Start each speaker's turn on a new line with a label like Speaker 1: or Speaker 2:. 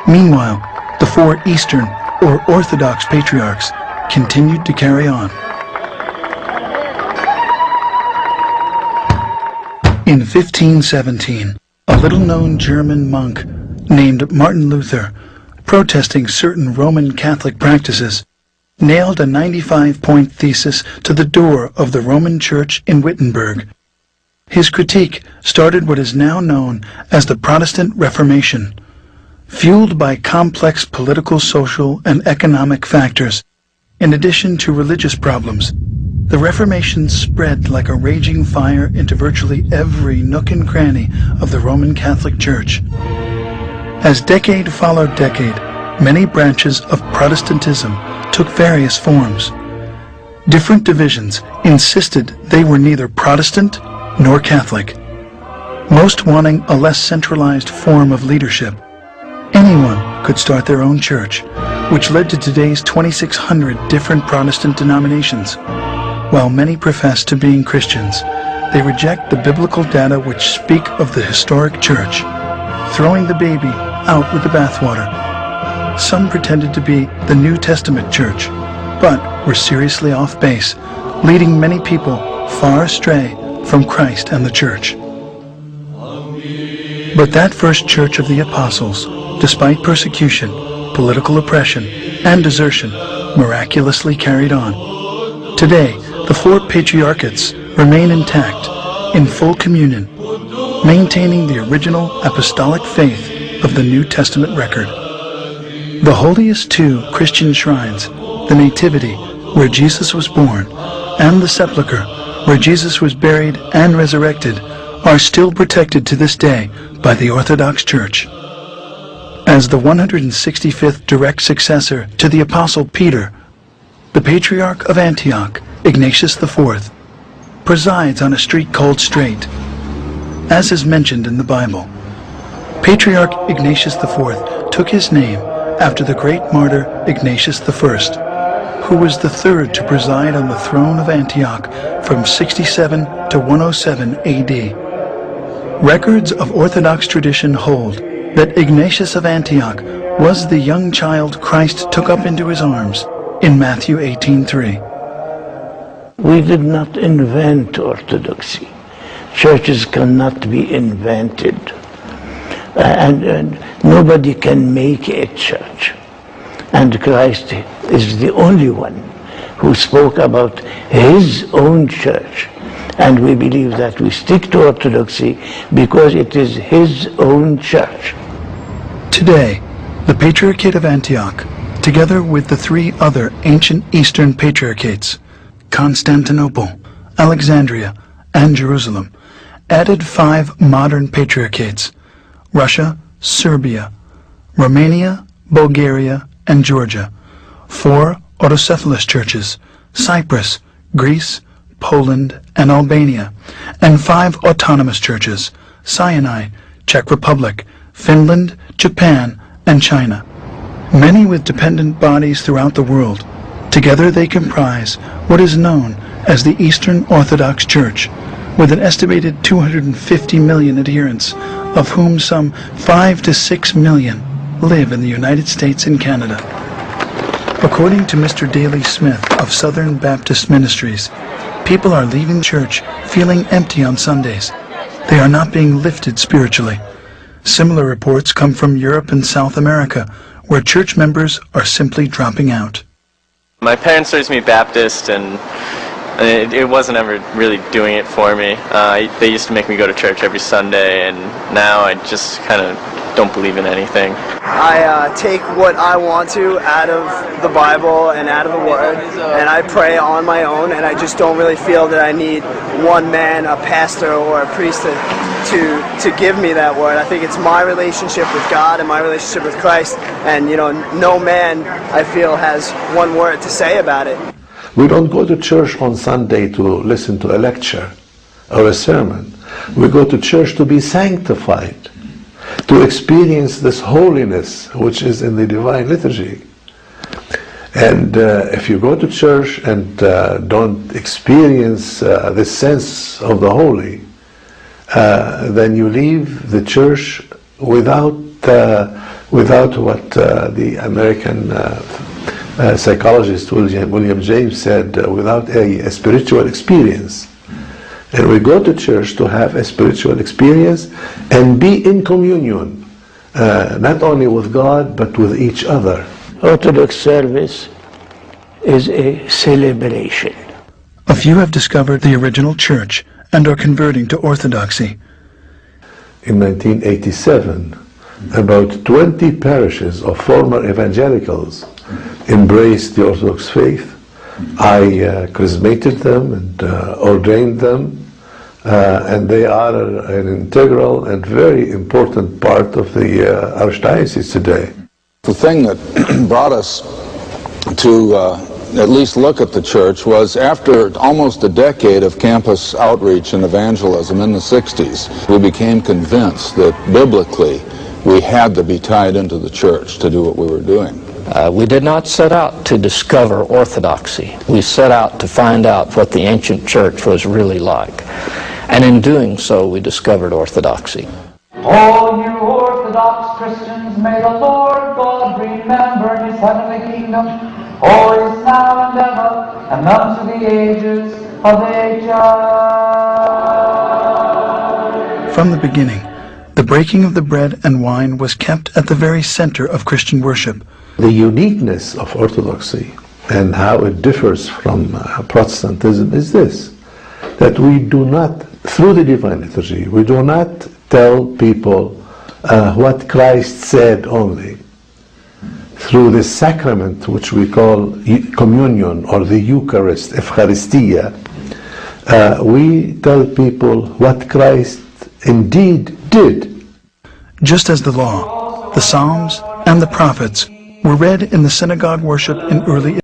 Speaker 1: Meanwhile, the four Eastern or Orthodox Patriarchs continued to carry on. In 1517, a little-known German monk named Martin Luther, protesting certain Roman Catholic practices, nailed a 95-point thesis to the door of the Roman Church in Wittenberg. His critique started what is now known as the Protestant Reformation. Fueled by complex political, social, and economic factors, in addition to religious problems, the Reformation spread like a raging fire into virtually every nook and cranny of the Roman Catholic Church. As decade followed decade, many branches of Protestantism took various forms. Different divisions insisted they were neither Protestant nor Catholic, most wanting a less centralized form of leadership. Anyone could start their own church, which led to today's 2,600 different Protestant denominations. While many profess to being Christians, they reject the biblical data which speak of the historic church, throwing the baby out with the bathwater. Some pretended to be the New Testament church, but were seriously off base, leading many people far astray from Christ and the church. But that first church of the apostles, despite persecution, political oppression, and desertion, miraculously carried on. Today, the four patriarchates remain intact, in full communion, maintaining the original apostolic faith of the New Testament record. The holiest two Christian shrines, the Nativity, where Jesus was born, and the Sepulchre, where Jesus was buried and resurrected, are still protected to this day by the Orthodox Church. As the 165th direct successor to the Apostle Peter, the Patriarch of Antioch, Ignatius IV, presides on a street called Straight, as is mentioned in the Bible. Patriarch Ignatius IV took his name after the great martyr Ignatius I, who was the third to preside on the throne of Antioch from 67 to 107 AD. Records of Orthodox tradition hold that Ignatius of Antioch was the young child Christ took up into his arms in Matthew 18:3.
Speaker 2: We did not invent orthodoxy. Churches cannot be invented. And nobody can make a church. And Christ is the only one who spoke about his own church. And we believe that we stick to orthodoxy because it is his own church.
Speaker 1: Today, the Patriarchate of Antioch, together with the three other ancient Eastern Patriarchates, Constantinople, Alexandria, and Jerusalem, added 5 modern patriarchates: Russia, Serbia, Romania, Bulgaria, and Georgia, 4 autocephalous churches, Cyprus, Greece, Poland, and Albania, and 5 autonomous churches, Sinai, Czech Republic, Finland, Japan, and China. Many with dependent bodies throughout the world. Together they comprise what is known as the Eastern Orthodox Church, with an estimated 250 million adherents, of whom some 5 to 6 million live in the United States and Canada. According to Mr. Daley Smith of Southern Baptist Ministries, people are leaving church feeling empty on Sundays. They are not being lifted spiritually. Similar reports come from Europe and South America, where church members are simply dropping out.
Speaker 3: My parents raised me Baptist, and it wasn't ever really doing it for me. They used to make me go to church every Sunday, and now I just kind of don't believe in anything.
Speaker 4: I take what I want to out of the Bible and out of the Word, and I pray on my own, and I just don't really feel that I need one man, a pastor or a priest to give me that word. I think it's my relationship with God and my relationship with Christ, and no man, I feel, has one word to say about it.
Speaker 5: We don't go to church on Sunday to listen to a lecture or a sermon. We go to church to be sanctified, to experience this holiness which is in the divine liturgy. And if you go to church and don't experience this sense of the holy, then you leave the church without without what the American psychologist William James said, without a spiritual experience. And we go to church to have a spiritual experience and be in communion, not only with God, but with each other.
Speaker 2: Orthodox service is a celebration.
Speaker 1: A few have discovered the original church and are converting to Orthodoxy.
Speaker 5: In 1987, about 20 parishes of former evangelicals embraced the Orthodox faith. I charismated them and ordained them, and they are an integral and very important part of the Archdiocese today.
Speaker 6: The thing that brought us to at least look at the church was after almost a decade of campus outreach and evangelism in the 60s, we became convinced that biblically we had to be tied into the church to do what we were doing.
Speaker 7: We did not set out to discover orthodoxy. We set out to find out what the ancient church was really like. And in doing so, we discovered orthodoxy.
Speaker 8: All you Orthodox Christians, may the Lord God remember His heavenly kingdom, always, now, and ever, and unto the ages of ages.
Speaker 1: From the beginning, the breaking of the bread and wine was kept at the very center of Christian worship.
Speaker 5: The uniqueness of Orthodoxy and how it differs from Protestantism is this, that we do not, through the Divine Liturgy, we do not tell people what Christ said only. Through the sacrament, which we call communion or the Eucharist, Eucharistia, we tell people what Christ indeed did.
Speaker 1: Just as the law, the Psalms, and the prophets were read in the synagogue worship in early